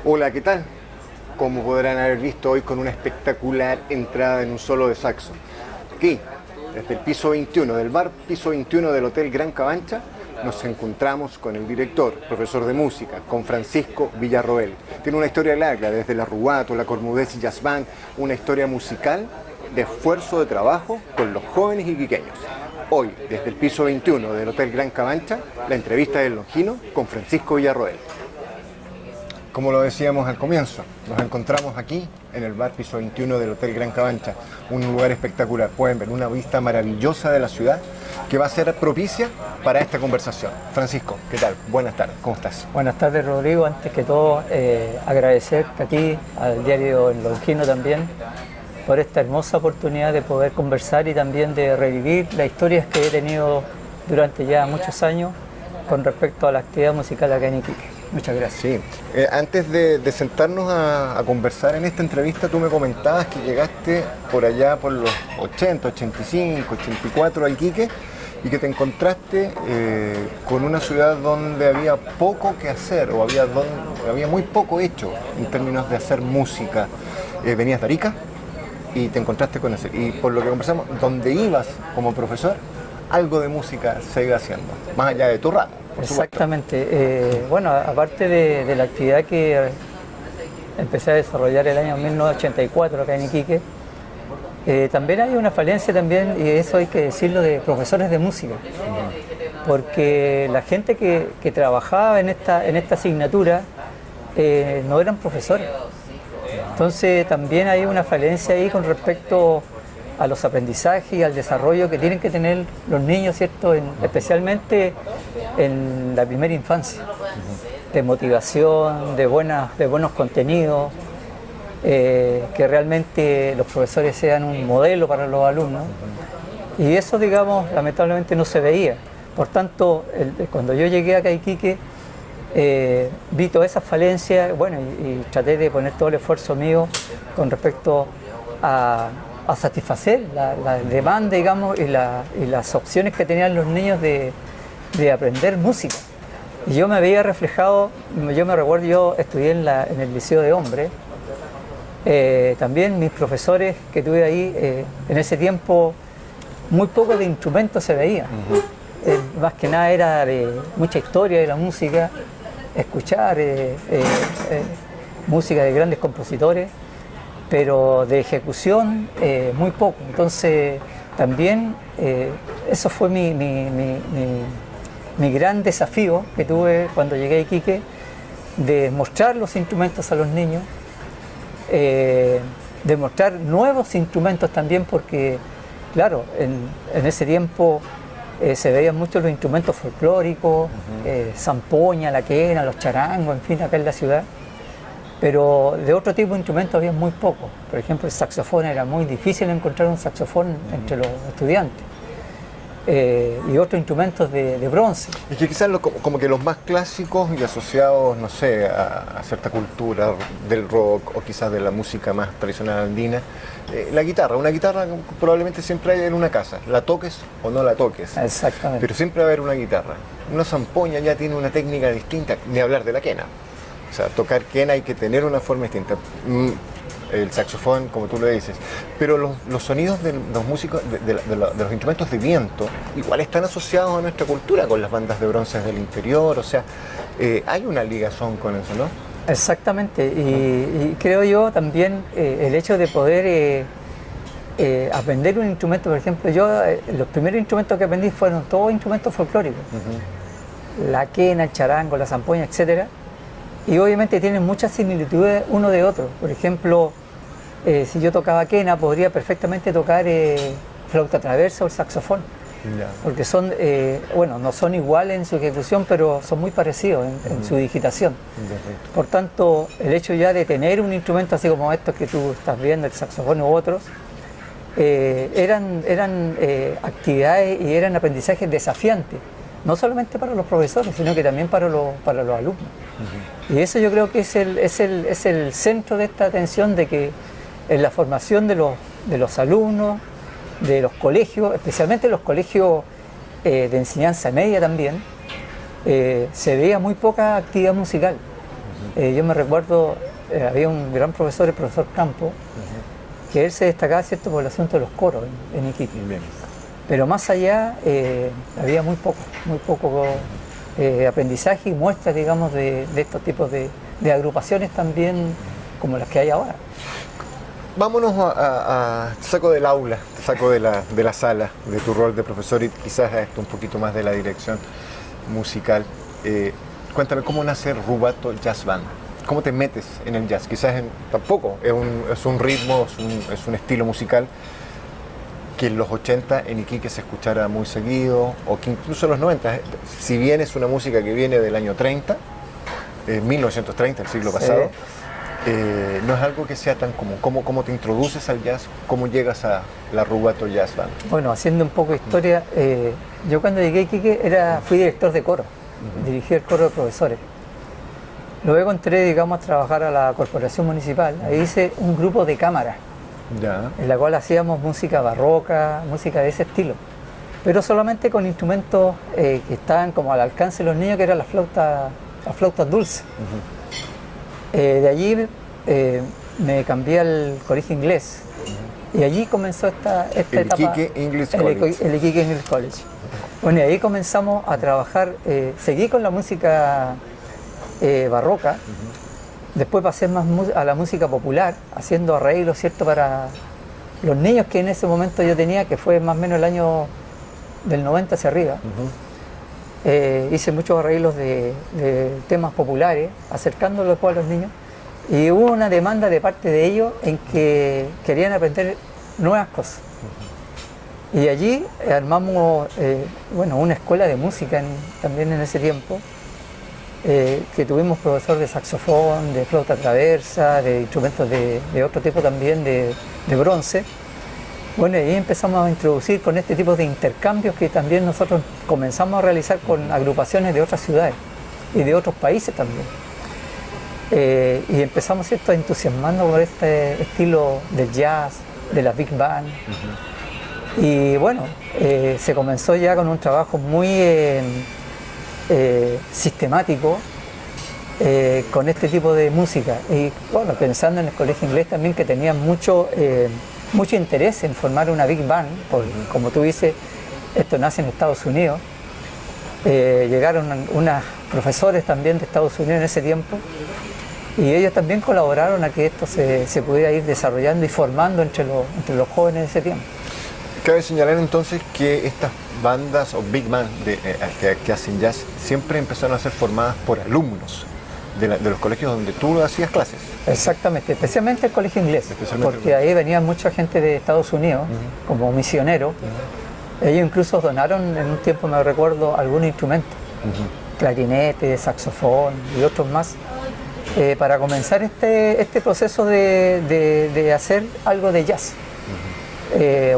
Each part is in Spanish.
Hola, ¿qué tal? Como podrán haber visto hoy, con una espectacular entrada en un solo de saxo. Aquí, desde el piso 21 del bar, piso 21 del Hotel Gran Cabancha, nos encontramos con el director, profesor de música, con Francisco Villarroel. Tiene una historia larga, desde la Rubato, la Cormudez y Jazz Band, una historia musical de esfuerzo de trabajo con los jóvenes iquiqueños. Hoy, desde el piso 21 del Hotel Gran Cabancha, la entrevista del Longino con Francisco Villarroel. Como lo decíamos al comienzo, nos encontramos aquí en el bar piso 21 del Hotel Gran Cabancha, un lugar espectacular. Pueden ver una vista maravillosa de la ciudad que va a ser propicia para esta conversación. Francisco, ¿qué tal? Buenas tardes, ¿cómo estás? Buenas tardes, Rodrigo. Antes que todo, agradecerte a ti, al diario El Longino también, por esta hermosa oportunidad de poder conversar y también de revivir las historias que he tenido durante ya muchos años con respecto a la actividad musical acá en Iquique. Muchas gracias. Sí. Antes de sentarnos a conversar en esta entrevista, tú me comentabas que llegaste por allá por los 80, 85, 84 a Iquique y que te encontraste con una ciudad donde había poco que hacer o había muy poco hecho en términos de hacer música. Venías de Arica y te encontraste con eso. Y por lo que conversamos, donde ibas como profesor, algo de música se iba haciendo, más allá de tu ramo. Exactamente. Bueno, aparte de la actividad que empecé a desarrollar el año 1984 acá en Iquique, también hay una falencia también, y eso hay que decirlo, de profesores de música. Porque la gente que trabajaba en esta asignatura no eran profesores. Entonces también hay una falencia ahí con respecto a los aprendizajes y al desarrollo que tienen que tener los niños, ¿cierto? Especialmente en la primera infancia, de motivación, de buenos contenidos, que realmente los profesores sean un modelo para los alumnos. Y eso, digamos, lamentablemente no se veía. Por tanto, cuando yo llegué acá a Iquique, vi todas esas falencias, bueno, y traté de poner todo el esfuerzo mío con respecto a satisfacer la demanda, digamos, y las opciones que tenían los niños de aprender música. Y yo me veía reflejado, yo me recuerdo, yo estudié en el Liceo de Hombres, también mis profesores que tuve ahí, en ese tiempo muy poco de instrumentos se veía. Más que nada era de mucha historia de la música, escuchar música de grandes compositores, pero de ejecución muy poco. Entonces también eso fue mi gran desafío que tuve cuando llegué a Iquique, de mostrar los instrumentos a los niños, de mostrar nuevos instrumentos también, porque claro, en ese tiempo se veían mucho los instrumentos folclóricos, zampoña, la quena, los charangos, en fin, acá en la ciudad. Pero de otro tipo de instrumentos había muy poco. Por ejemplo, el saxofón, era muy difícil encontrar un saxofón entre los estudiantes. y otros instrumentos de bronce. Es que quizás como que los más clásicos y asociados, no sé, a cierta cultura del rock o quizás de la música más tradicional andina, la guitarra. Una guitarra probablemente siempre hay en una casa, la toques o no la toques. Exactamente. Pero siempre va a haber una guitarra. Una zampoña ya tiene una técnica distinta, ni hablar de la quena. O sea, tocar quena hay que tener una forma distinta. El saxofón, como tú lo dices, pero los sonidos de los músicos, de los instrumentos de viento, igual están asociados a nuestra cultura, con las bandas de bronces del interior, o sea, hay una ligazón con eso, ¿no? Exactamente, y creo yo también el hecho de poder aprender un instrumento, por ejemplo, yo los primeros instrumentos que aprendí fueron todos instrumentos folclóricos, la quena, el charango, la zampoña, etcétera. Y obviamente tienen muchas similitudes uno de otro. Por ejemplo, si yo tocaba quena, podría perfectamente tocar flauta traversa o el saxofón. Ya. Porque son, bueno, no son iguales en su ejecución, pero son muy parecidos en su digitación. Por tanto, el hecho ya de tener un instrumento así como estos que tú estás viendo, el saxofón u otros, eran actividades y eran aprendizajes desafiantes. No solamente para los profesores, sino que también para los alumnos. Y eso yo creo que es el centro de esta atención, de que en la formación de los alumnos, de los colegios, especialmente los colegios de enseñanza media también, se veía muy poca actividad musical. Yo me recuerdo, había un gran profesor, el profesor Campo, que él se destacaba, ¿cierto?, por el asunto de los coros en Iquique. Pero más allá había muy poco aprendizaje y muestras, digamos, de estos tipos de agrupaciones también como las que hay ahora. Vámonos te saco del aula, te saco de la sala, de tu rol de profesor y quizás a esto un poquito más de la dirección musical. Cuéntame, ¿cómo nace Rubato Jazz Band? ¿Cómo te metes en el jazz? Quizás tampoco, es un ritmo, es un estilo musical que en los 80 en Iquique se escuchara muy seguido, o que incluso en los 90, si bien es una música que viene del año 30, 1930, el siglo pasado, no es algo que sea tan común. ¿Cómo te introduces al jazz? ¿Cómo llegas a la Rubato Jazz Band? Bueno, haciendo un poco de historia, yo cuando llegué a Iquique fui director de coro, dirigí el coro de profesores. Luego entré, digamos, a trabajar a la corporación municipal. Ahí hice un grupo de cámara, en la cual hacíamos música barroca, música de ese estilo, pero solamente con instrumentos que estaban como al alcance de los niños, que eran las flautas dulces. De allí me cambié al colegio inglés y allí comenzó esta etapa. Iquique English College. El Iquique English College. Bueno, y ahí comenzamos a trabajar, seguí con la música barroca. Después pasé más a la música popular, haciendo arreglos, ¿cierto?, para los niños que en ese momento yo tenía, que fue más o menos el año del 90 hacia arriba. Hice muchos arreglos de temas populares, acercándolos a los niños, y hubo una demanda de parte de ellos en que querían aprender nuevas cosas. Y allí armamos una escuela de música también en ese tiempo, que tuvimos profesor de saxofón, de flauta traversa, de instrumentos de otro tipo también, de bronce. Bueno, y ahí empezamos a introducir con este tipo de intercambios que también nosotros comenzamos a realizar con agrupaciones de otras ciudades y de otros países también. Y empezamos, ¿cierto?, a entusiasmarnos por este estilo del jazz, de la big band. Y bueno, se comenzó ya con un trabajo muy sistemático con este tipo de música. Y bueno, pensando en el colegio inglés también, que tenían mucho interés en formar una big band, como tú dices, esto nace en Estados Unidos. Llegaron unos profesores también de Estados Unidos en ese tiempo, y ellos también colaboraron a que esto se pudiera ir desarrollando y formando entre los jóvenes de ese tiempo. Cabe señalar entonces que estas bandas o big band que hacen jazz siempre empezaron a ser formadas por alumnos de los colegios donde tú hacías clases. Exactamente, especialmente el colegio inglés, porque ahí venía mucha gente de Estados Unidos como misioneros. Ellos incluso donaron en un tiempo, me recuerdo, algún instrumento, clarinete, saxofón y otros más, para comenzar este proceso de hacer algo de jazz.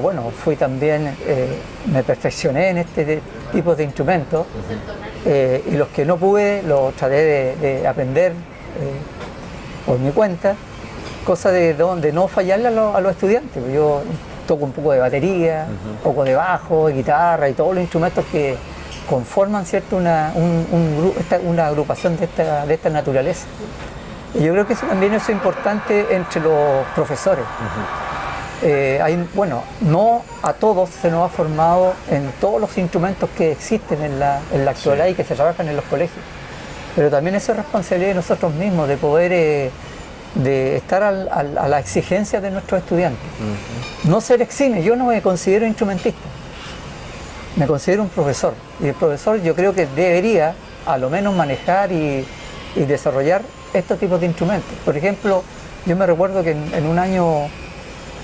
bueno, fui también, me perfeccioné en este tipo de instrumentos y los que no pude los traté de aprender por mi cuenta, cosa de donde no fallarle a los estudiantes. Yo toco un poco de batería, un poco de bajo, de guitarra y todos los instrumentos que conforman, ¿cierto?, una agrupación de esta naturaleza. Y yo creo que eso también es importante entre los profesores. Bueno, no a todos se nos ha formado en todos los instrumentos que existen en la actualidad y que se trabajan en los colegios. Pero también eso es responsabilidad de nosotros mismos, de poder de estar a la exigencia de nuestros estudiantes. No ser exime, yo no me considero instrumentista, me considero un profesor. Y el profesor yo creo que debería a lo menos manejar y desarrollar estos tipos de instrumentos. Por ejemplo, yo me recuerdo que en un año,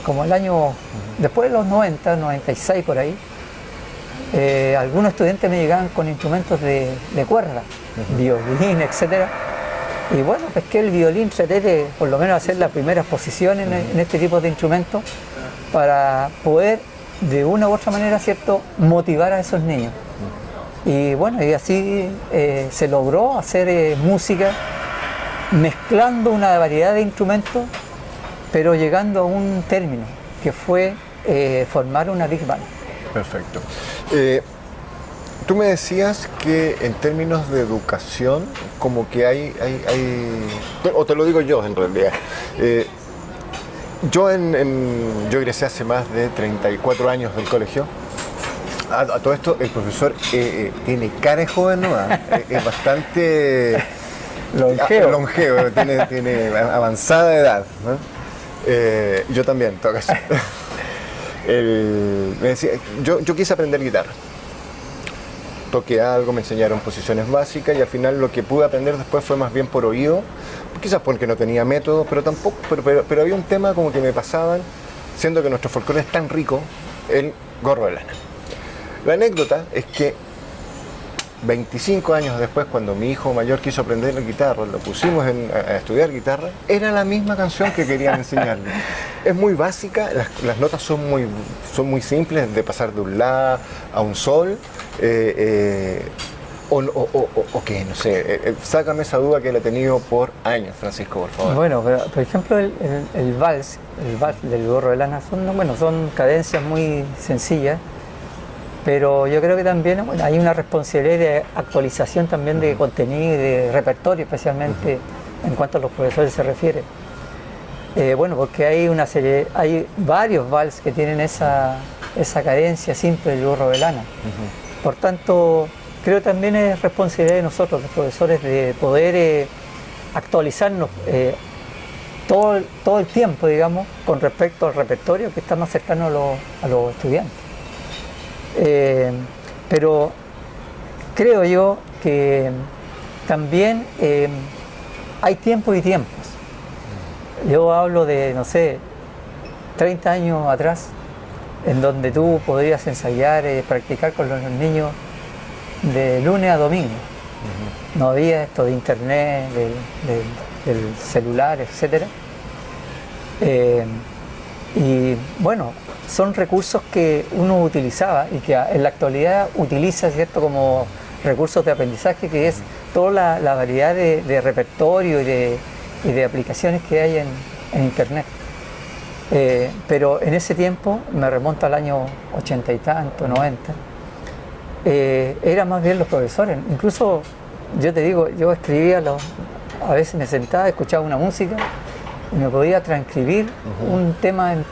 como el año después de los 90, 96 por ahí, algunos estudiantes me llegaban con instrumentos de cuerda, violín, etcétera. Y bueno, pesqué el violín, traté de por lo menos hacer las primeras posiciones en este tipo de instrumentos para poder de una u otra manera, ¿cierto?, motivar a esos niños. Y bueno, y así se logró hacer música mezclando una variedad de instrumentos, pero llegando a un término que fue formar una big band. Perfecto. Tú me decías que en términos de educación, como que hay o te lo digo yo en realidad, yo egresé hace más de 34 años del colegio. A todo esto, el profesor tiene cara de joven, ¿no? Es bastante longevo, tiene avanzada edad, ¿no? Yo también, en todo caso. Me decía, yo quise aprender guitarra. Toqué algo, me enseñaron posiciones básicas y al final lo que pude aprender después fue más bien por oído, quizás porque no tenía método, pero había un tema como que me pasaban, siendo que nuestro folclore es tan rico, el gorro de lana. La anécdota es que 25 años después, cuando mi hijo mayor quiso aprender la guitarra, lo pusimos a estudiar guitarra, era la misma canción que querían enseñarle. Es muy básica, las notas son muy simples, de pasar de un la a un sol, o qué, no sé, sácame esa duda que la he tenido por años, Francisco, por favor. Bueno, pero, por ejemplo, el vals del gorro de lana son cadencias muy sencillas, pero yo creo que también hay una responsabilidad de actualización también de contenido y de repertorio, especialmente en cuanto a los profesores se refiere. Porque hay varios vals que tienen esa cadencia simple del gorro de lana. Por tanto, creo que también es responsabilidad de nosotros, los profesores, de poder actualizarnos todo el tiempo, digamos, con respecto al repertorio que está más cercano a los estudiantes. Pero creo yo que también hay tiempos y tiempos. Yo hablo de, no sé, 30 años atrás, en donde tú podrías ensayar, practicar con los niños de lunes a domingo. No había esto de internet, del celular, etc. Y bueno, son recursos que uno utilizaba y que en la actualidad utiliza, ¿cierto?, como recursos de aprendizaje, que es toda la variedad de repertorio y de aplicaciones que hay en internet. Pero en ese tiempo, me remonto al año 80 y tanto, 90, era más bien los profesores. Incluso, yo te digo, yo escribía, a veces me sentaba, escuchaba una música y me podía transcribir un tema en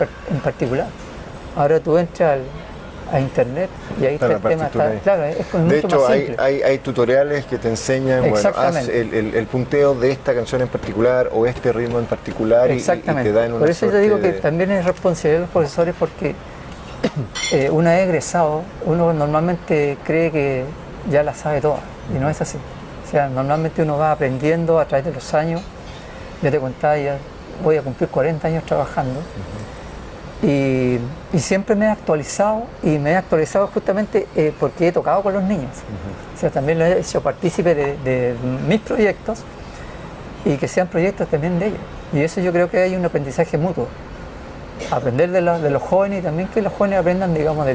particular. Ahora tú entras a internet y ahí está el tema. Claro, es mucho de hecho, más simple. hay tutoriales que te enseñan, bueno, haz el punteo de esta canción en particular o este ritmo en particular y te dan una. Por eso te digo que también es responsabilidad de los profesores, porque una vez egresado, uno normalmente cree que ya la sabe toda y no es así. O sea, normalmente uno va aprendiendo a través de los años. Yo te contaba, ya voy a cumplir 40 años trabajando. Y siempre me he actualizado, y me he actualizado justamente porque he tocado con los niños. O sea, también lo he hecho partícipe de mis proyectos y que sean proyectos también de ellos. Y eso yo creo que hay un aprendizaje mutuo. aprender de los jóvenes y también que los jóvenes aprendan, digamos,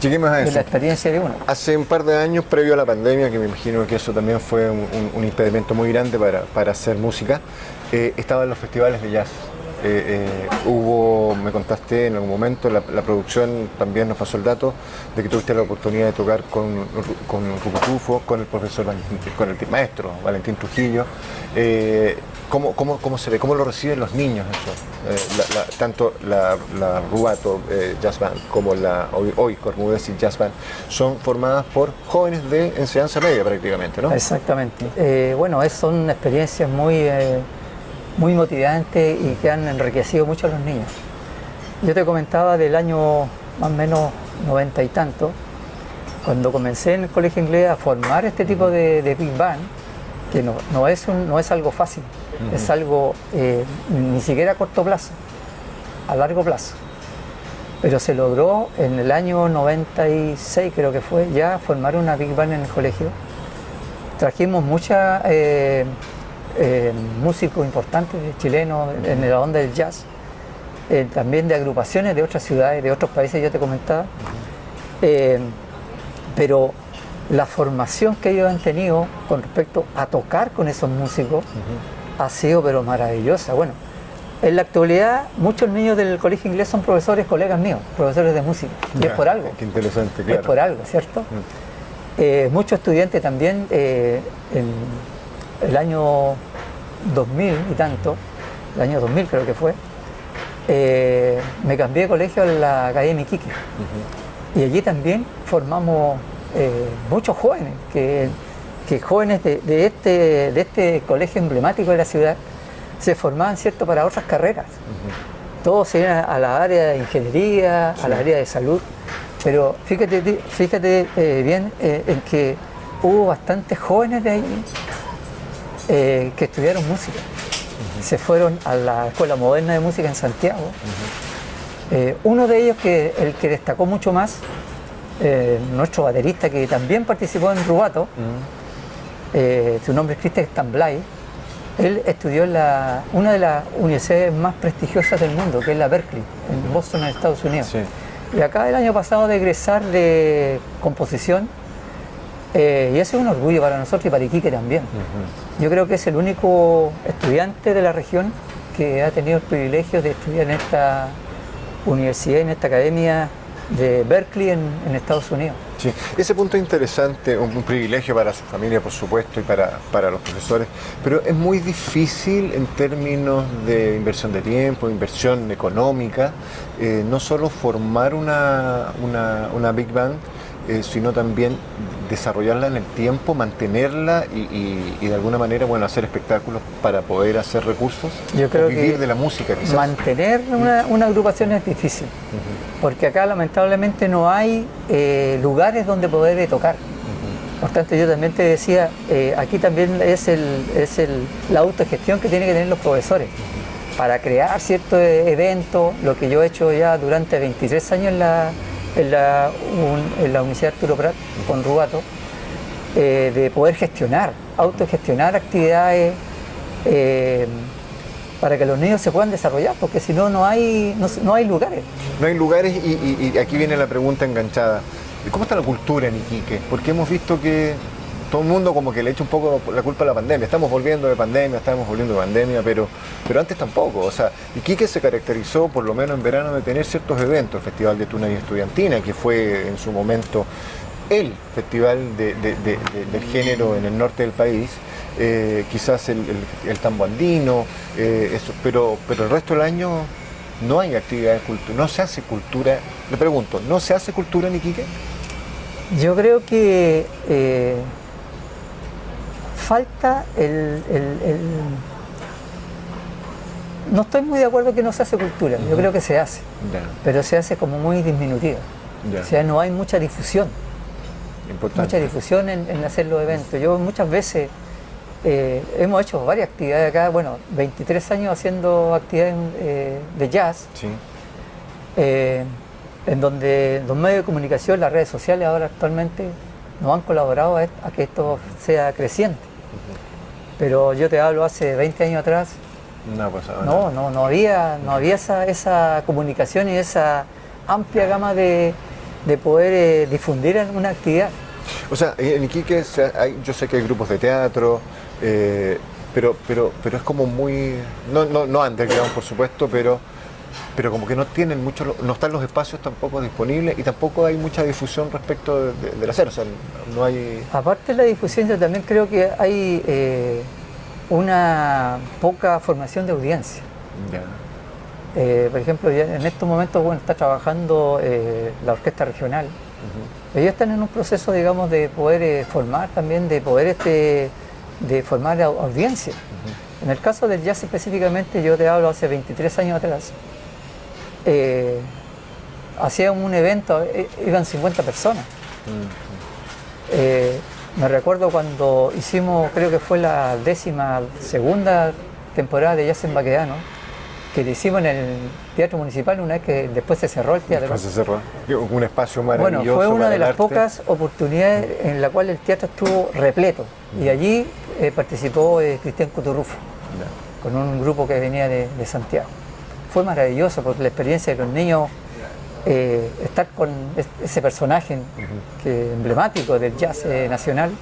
Lleguemos a de eso. la experiencia de uno. Hace un par de años, previo a la pandemia, que me imagino que eso también fue un impedimento muy grande para hacer música, estaba en los festivales de jazz. Me contaste en algún momento, la producción también nos pasó el dato de que tuviste la oportunidad de tocar con Rucutufo, con el profesor, con el maestro Valentín Trujillo. ¿Cómo se ve? ¿Cómo lo reciben los niños eso? Tanto la Rubato Jazz Band como la hoy Cormudesi Jazz Band son formadas por jóvenes de enseñanza media prácticamente, ¿no? Exactamente. Bueno, son experiencias muy motivantes y que han enriquecido mucho a los niños. Yo te comentaba del año más o menos 90 y tanto, cuando comencé en el colegio inglés a formar este tipo de Big Band, que no es algo fácil, es algo ni siquiera a corto plazo, a largo plazo. Pero se logró en el año 96, creo que fue, ya formar una Big Band en el colegio. Trajimos mucha músicos importantes chilenos en la onda del jazz, también de agrupaciones de otras ciudades, de otros países, yo te comentaba, pero la formación que ellos han tenido con respecto a tocar con esos músicos ha sido pero maravillosa. Bueno, en la actualidad muchos niños del colegio inglés son profesores, colegas míos, profesores de música, y es por algo. Qué interesante, claro. Es por algo, ¿cierto? Muchos estudiantes también en el año 2000 y tanto, el año 2000 creo que fue, me cambié de colegio a la Academia Iquique. Y allí también formamos muchos jóvenes, que jóvenes de este colegio emblemático de la ciudad se formaban, ¿cierto?, para otras carreras. Todos se iban a la área de ingeniería, a la área de salud, pero fíjate bien en que hubo bastantes jóvenes de ahí que estudiaron música. Se fueron a la Escuela Moderna de Música en Santiago. Uno de ellos, el que destacó mucho más, nuestro baterista que también participó en Rubato, su nombre es Christian Stamblay. Él estudió en una de las universidades más prestigiosas del mundo, que es la Berkeley, en Boston, en Estados Unidos. Sí. Y acá el año pasado de egresar de composición, y eso es un orgullo para nosotros y para Iquique también. Yo creo que es el único estudiante de la región que ha tenido el privilegio de estudiar en esta universidad, en esta academia de Berkeley en Estados Unidos. Sí, ese punto es interesante, un privilegio para su familia, por supuesto, y para los profesores, pero es muy difícil en términos de inversión de tiempo, inversión económica, no solo formar una Big Band, sino también desarrollarla en el tiempo, mantenerla y de alguna manera, bueno, hacer espectáculos para poder hacer recursos. Yo creo vivir que de la música, quizás. Mantener una agrupación es difícil, porque acá lamentablemente no hay lugares donde poder tocar. Por tanto, yo también te decía, aquí también es la autogestión que tienen que tener los profesores para crear ciertos eventos, lo que yo he hecho ya durante 23 años en la Universidad Arturo Prat con Rubato, de poder autogestionar actividades para que los niños se puedan desarrollar, porque si no, no hay lugares. No hay lugares y aquí viene la pregunta enganchada. ¿Cómo está la cultura en Iquique? Porque hemos visto que todo el mundo como que le echa un poco la culpa a la pandemia. Estamos volviendo de pandemia, pero antes tampoco. O sea, Iquique se caracterizó, por lo menos en verano, de tener ciertos eventos. El Festival de Tuna y Estudiantina, que fue en su momento el festival del género en el norte del país. Quizás el tambo andino, pero el resto del año no hay actividades culturales, no se hace cultura. Le pregunto, ¿no se hace cultura en Iquique? Yo creo que falta no estoy muy de acuerdo que no se hace cultura, yo creo que se hace, pero se hace como muy disminutiva. O sea, no hay mucha difusión. Mucha difusión en hacer los eventos. Yo muchas veces hemos hecho varias actividades acá, bueno, 23 años haciendo actividades de jazz, sí. En donde los medios de comunicación, las redes sociales ahora actualmente nos han colaborado a que esto sea creciente. Pero yo te hablo hace 20 años atrás, No pasaba nada. No había esa comunicación y esa amplia gama de poder difundir en una actividad. O sea, en Iquique yo sé que hay grupos de teatro, pero es como muy, no underground por supuesto, pero como que no tienen mucho, no están los espacios tampoco disponibles y tampoco hay mucha difusión respecto del hacer, o sea, no hay... Aparte de la difusión, yo también creo que hay una poca formación de audiencia. Ya. Por ejemplo, ya en estos momentos está trabajando la orquesta regional. Ellos están en un proceso, digamos, de poder formar también, de poder de formar audiencia. En el caso del jazz específicamente, yo te hablo hace 23 años atrás, hacía un evento, iban 50 personas. Me recuerdo cuando hicimos, creo que fue la 12ª temporada de Jazz en Baquedano, que lo hicimos en el Teatro Municipal una vez que después se cerró el teatro. Después se cerró. Un espacio maravilloso. Bueno, fue una para de el las arte. pocas oportunidades en la cual el teatro estuvo repleto. Y allí participó Cristian Cuturrufo, con un grupo que venía de Santiago. Fue maravilloso porque la experiencia de los niños, estar con ese personaje emblemático del jazz nacional,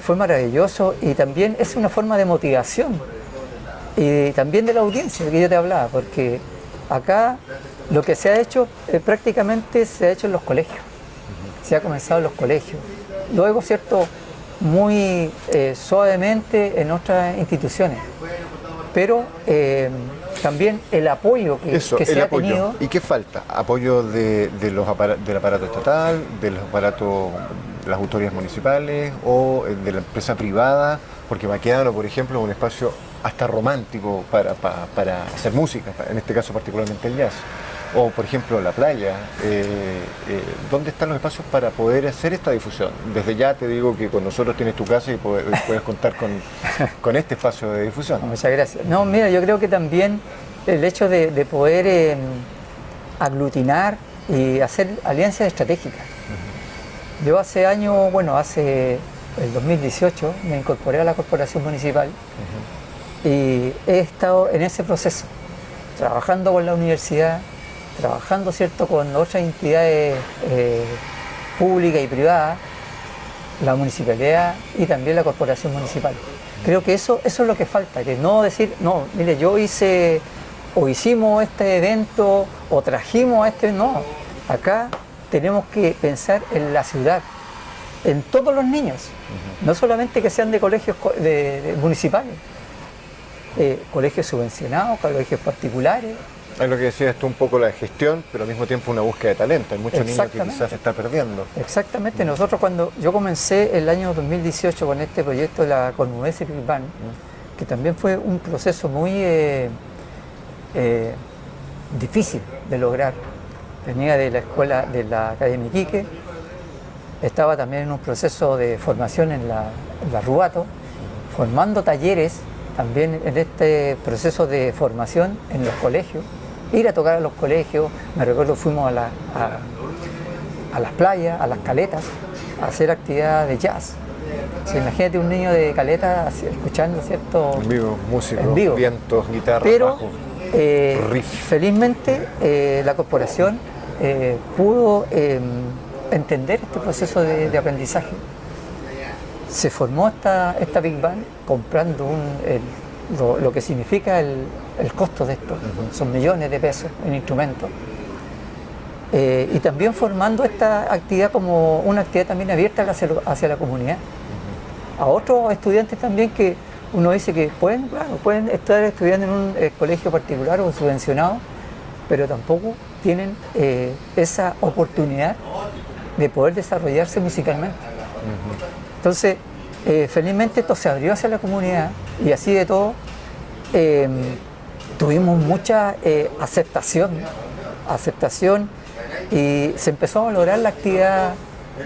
fue maravilloso y también es una forma de motivación. Y también de la audiencia que yo te hablaba, porque acá lo que se ha hecho prácticamente se ha hecho en los colegios, se ha comenzado en los colegios, luego, ¿cierto?, muy suavemente en otras instituciones, pero también el apoyo que se ha tenido. ¿Y qué falta? ¿Apoyo del aparato estatal, de los aparatos, las autoridades municipales o de la empresa privada? Porque Baquedano, por ejemplo, es un espacio hasta romántico para hacer música, en este caso particularmente el jazz. O, por ejemplo, la playa. ¿Dónde están los espacios para poder hacer esta difusión? Desde ya te digo que con nosotros tienes tu casa y puedes contar con este espacio de difusión. Muchas gracias. No, mira, yo creo que también el hecho de poder aglutinar y hacer alianzas estratégicas. Yo hace años, hace el 2018, me incorporé a la corporación municipal y he estado en ese proceso, trabajando con la universidad, trabajando, ¿cierto?, con otras entidades públicas y privadas, la municipalidad y también la corporación municipal. Creo que eso es lo que falta, que no decir, no, mire, yo hice o hicimos este evento o trajimos a no, acá tenemos que pensar en la ciudad, en todos los niños, no solamente que sean de colegios municipales, colegios subvencionados, colegios particulares. Es lo que decías tú, un poco la gestión, pero al mismo tiempo una búsqueda de talento. Hay muchos niños que quizás se están perdiendo. Exactamente. Nosotros cuando yo comencé el año 2018 con este proyecto de la Cornubense Big Band, que también fue un proceso muy difícil de lograr. Venía de la escuela de la Academia Iquique, estaba también en un proceso de formación en la Rubato, formando talleres también en este proceso de formación en los colegios, ir a tocar a los colegios. Me recuerdo fuimos a las playas, a las caletas, a hacer actividad de jazz. O sea, imagínate un niño de caleta escuchando, ¿cierto? En vivo, música, en vivo. vientos, guitarra, pero, bajo, felizmente la corporación pudo entender este proceso de aprendizaje. Se formó esta Big Band comprando lo que significa el costo de esto, son millones de pesos en instrumentos, y también formando esta actividad como una actividad también abierta hacia la comunidad. A otros estudiantes también que uno dice que pueden estar estudiando en un colegio particular o subvencionado, pero tampoco tienen esa oportunidad de poder desarrollarse musicalmente. Entonces, felizmente esto se abrió hacia la comunidad y así de todo tuvimos mucha aceptación y se empezó a valorar la actividad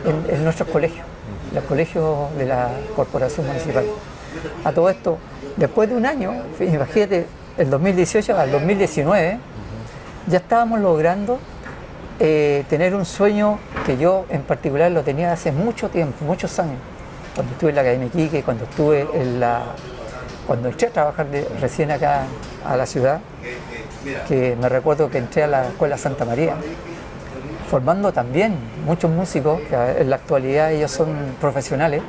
en nuestros colegios, los colegios de la corporación municipal. A todo esto, después de un año, imagínate, el 2018 al 2019, ya estábamos logrando tener un sueño que yo en particular lo tenía hace mucho tiempo, muchos años, cuando estuve en la Academia Iquique, cuando estuve en la cuando entré a trabajar recién acá a la ciudad, que me recuerdo que entré a la Escuela Santa María, formando también muchos músicos, que en la actualidad ellos son profesionales.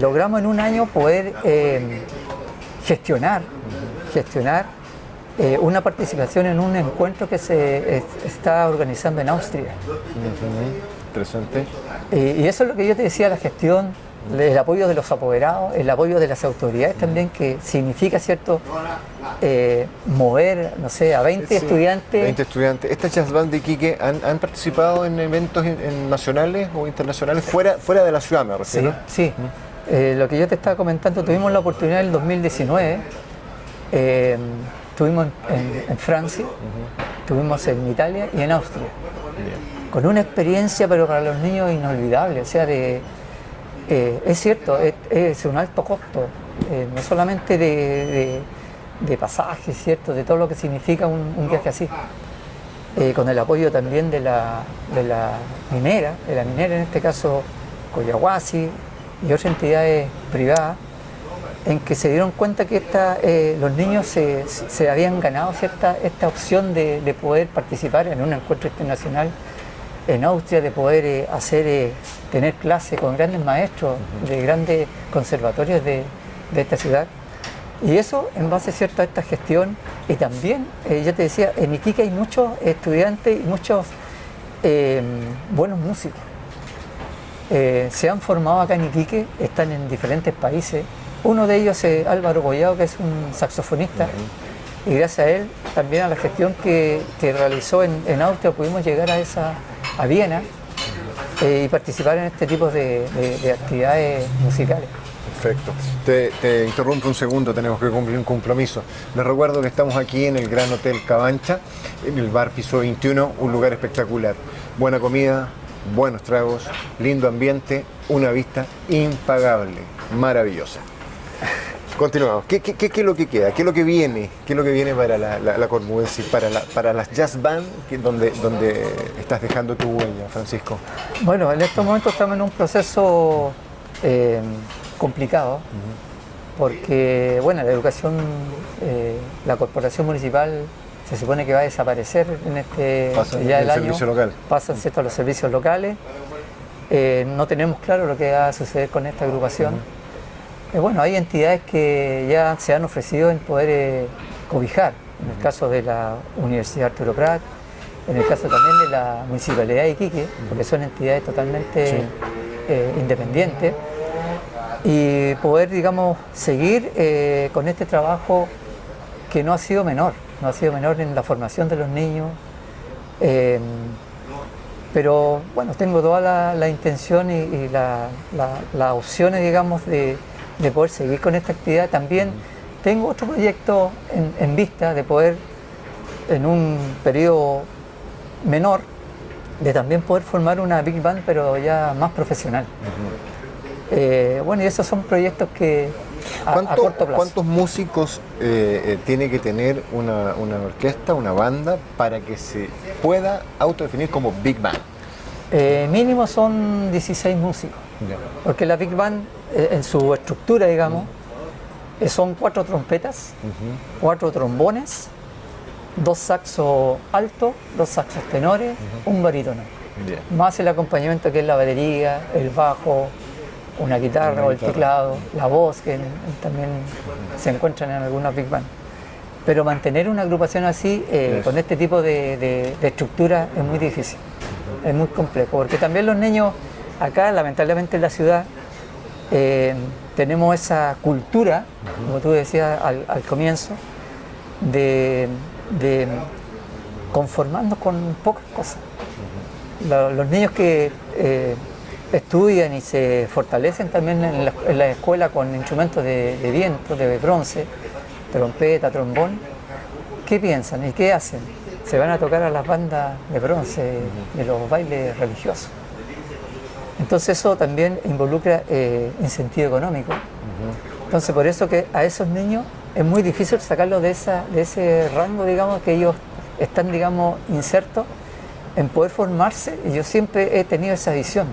Logramos en un año poder gestionar una participación en un encuentro que se está organizando en Austria. Interesante. Y eso es lo que yo te decía, la gestión, el apoyo de los apoderados, el apoyo de las autoridades también, que significa, ¿cierto?, mover, no sé, a 20 estudiantes. 20 estudiantes. ¿Estas jazz band de Iquique han participado en eventos nacionales o internacionales fuera de la ciudad, me refiero? Sí, sí. Lo que yo te estaba comentando, tuvimos la oportunidad en el 2019, estuvimos en Francia, estuvimos en Italia y en Austria. Bien. Con una experiencia, pero para los niños, inolvidable. O sea, es cierto, es un alto costo, no solamente de pasajes, ¿cierto?, de todo lo que significa un viaje así. Con el apoyo también de la minera en este caso Coyahuasi y otras entidades privadas, en que se dieron cuenta que los niños se habían ganado esta opción de poder participar en un encuentro internacional en Austria, de poder tener clases con grandes maestros de grandes conservatorios de esta ciudad. Y eso en base, ¿cierto?, a esta gestión. Y también, ya te decía, en Iquique hay muchos estudiantes y muchos buenos músicos. Se han formado acá en Iquique, están en diferentes países. Uno de ellos es Álvaro Collado, que es un saxofonista, y gracias a él, también a la gestión que realizó en Austria, pudimos llegar a Viena y participar en este tipo de actividades musicales. Perfecto. Te interrumpo un segundo, tenemos que cumplir un compromiso. Les recuerdo que estamos aquí en el Gran Hotel Cabancha, en el bar Piso 21, un lugar espectacular. Buena comida, buenos tragos, lindo ambiente, una vista impagable, maravillosa. Continuamos. ¿Qué es lo que queda? ¿Qué es lo que viene? ¿Qué es lo que viene para la Cormudense, para las jazz band donde estás dejando tu huella, Francisco? Bueno, en estos momentos estamos en un proceso complicado, porque bueno, la educación, la corporación municipal se supone que va a desaparecer en ya el año. Local. Pasan, ¿cierto?, a los servicios locales. No tenemos claro lo que va a suceder con esta agrupación. Bueno, hay entidades que ya se han ofrecido en poder cobijar, en el caso de la Universidad Arturo Prat, en el caso también de la Municipalidad de Iquique, porque son entidades totalmente independientes, y poder, digamos, seguir con este trabajo que no ha sido menor en la formación de los niños, pero bueno, tengo toda la intención y las opciones, digamos, de poder seguir con esta actividad. También tengo otro proyecto en vista de poder, en un periodo menor, de también poder formar una big band, pero ya más profesional. Bueno, y esos son proyectos que a corto plazo. ¿Cuántos músicos tiene que tener una orquesta, una banda, para que se pueda autodefinir como big band? Mínimo son 16 músicos, porque la big band, en su estructura, digamos, son 4 trompetas, 4 trombones, 2 saxos altos, 2 saxos tenores, un barítono, más el acompañamiento que es la batería, el bajo, una guitarra o el teclado, la voz, que también se encuentran en algunas big band. Pero mantener una agrupación así, con este tipo de estructura, es muy difícil, es muy complejo, porque también los niños acá, lamentablemente en la ciudad, tenemos esa cultura, como tú decías al comienzo, de conformarnos con pocas cosas. Los niños que estudian y se fortalecen también en la escuela con instrumentos de viento, de bronce, trompeta, trombón, ¿qué piensan y qué hacen? Se van a tocar a las bandas de bronce, de los bailes religiosos. Entonces eso también involucra incentivo económico. Entonces por eso que a esos niños es muy difícil sacarlos de ese rango, digamos, que ellos están, digamos, insertos en poder formarse. Y yo siempre he tenido esa visión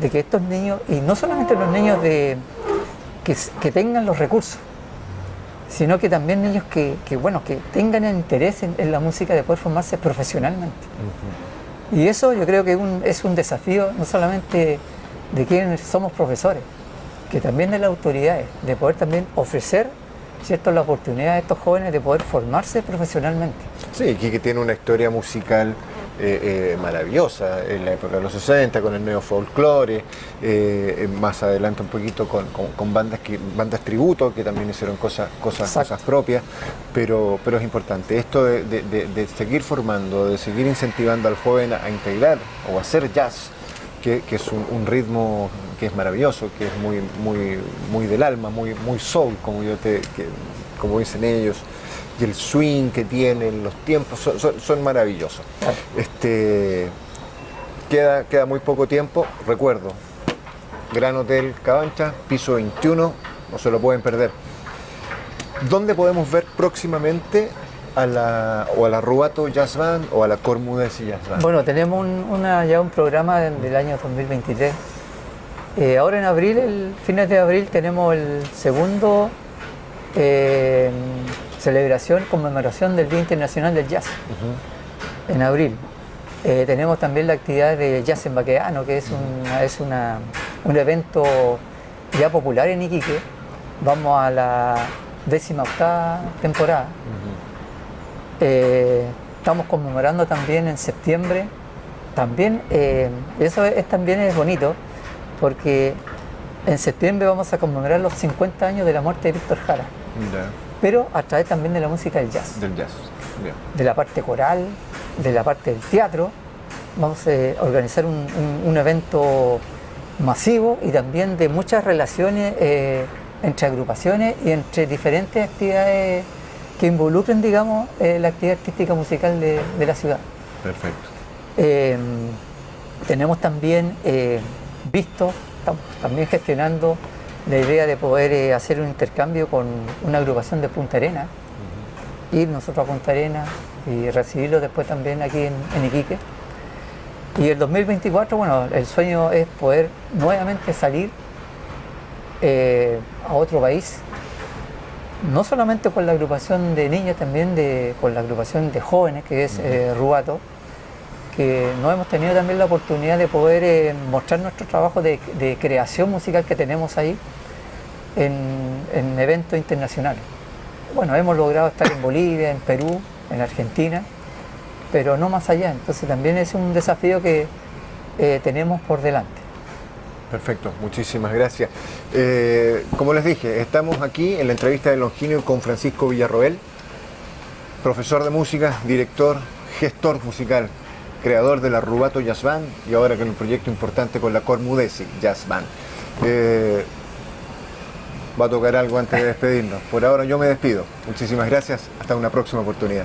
de que estos niños, y no solamente los niños de que tengan los recursos, sino que también niños bueno, que tengan el interés en la música de poder formarse profesionalmente. Y eso yo creo que es un desafío no solamente de quienes somos profesores, que también de las autoridades, de poder también ofrecer, ¿cierto?, la oportunidad a estos jóvenes de poder formarse profesionalmente. Sí, Iquique tiene una historia musical maravillosa en la época de los 60 con el neofolclore, más adelante un poquito con bandas tributo que también hicieron cosas propias, pero es importante esto de seguir formando, de seguir incentivando al joven a integrar o a hacer jazz, que es un ritmo que es maravilloso, que es muy del alma, muy soul, como dicen ellos. Y el swing que tienen, los tiempos, son maravillosos. Queda muy poco tiempo. Recuerdo, Gran Hotel Cabancha, piso 21, no se lo pueden perder. ¿Dónde podemos ver próximamente a la Rubato Jazz Band o a la Cormudesi Jazz Band? Bueno, tenemos ya un programa del año 2023. Ahora en abril, fines de abril, tenemos el segundo celebración, conmemoración del Día Internacional del Jazz, en abril. Tenemos también la actividad de Jazz en Baqueano, que es un evento ya popular en Iquique. Vamos a la 18ª temporada. Estamos conmemorando también en septiembre. También, eso también es bonito, porque en septiembre vamos a conmemorar los 50 años de la muerte de Víctor Jara. Pero a través también de la música del jazz. Del jazz. Yeah. De la parte coral, de la parte del teatro. Vamos a organizar un evento masivo y también de muchas relaciones entre agrupaciones y entre diferentes actividades que involucren, digamos, la actividad artística musical de la ciudad. Perfecto. Tenemos también estamos también gestionando la idea de poder hacer un intercambio con una agrupación de Punta Arenas, ir nosotros a Punta Arenas y recibirlos después también aquí en Iquique. Y el 2024, bueno, el sueño es poder nuevamente salir a otro país, no solamente con la agrupación de niños, también con la agrupación de jóvenes, que es Rubato, que no hemos tenido también la oportunidad de poder mostrar nuestro trabajo de creación musical que tenemos ahí en eventos internacionales. Bueno, hemos logrado estar en Bolivia, en Perú, en Argentina, pero no más allá. Entonces también es un desafío que tenemos por delante. Perfecto, muchísimas gracias. Como les dije, estamos aquí en la entrevista de Longinio con Francisco Villarroel, profesor de música, director, gestor musical, creador de la Rubato Jazz Band y ahora con un proyecto importante con la Cormudesi Jazz Band. Va a tocar algo antes de despedirnos. Por ahora yo me despido. Muchísimas gracias. Hasta una próxima oportunidad.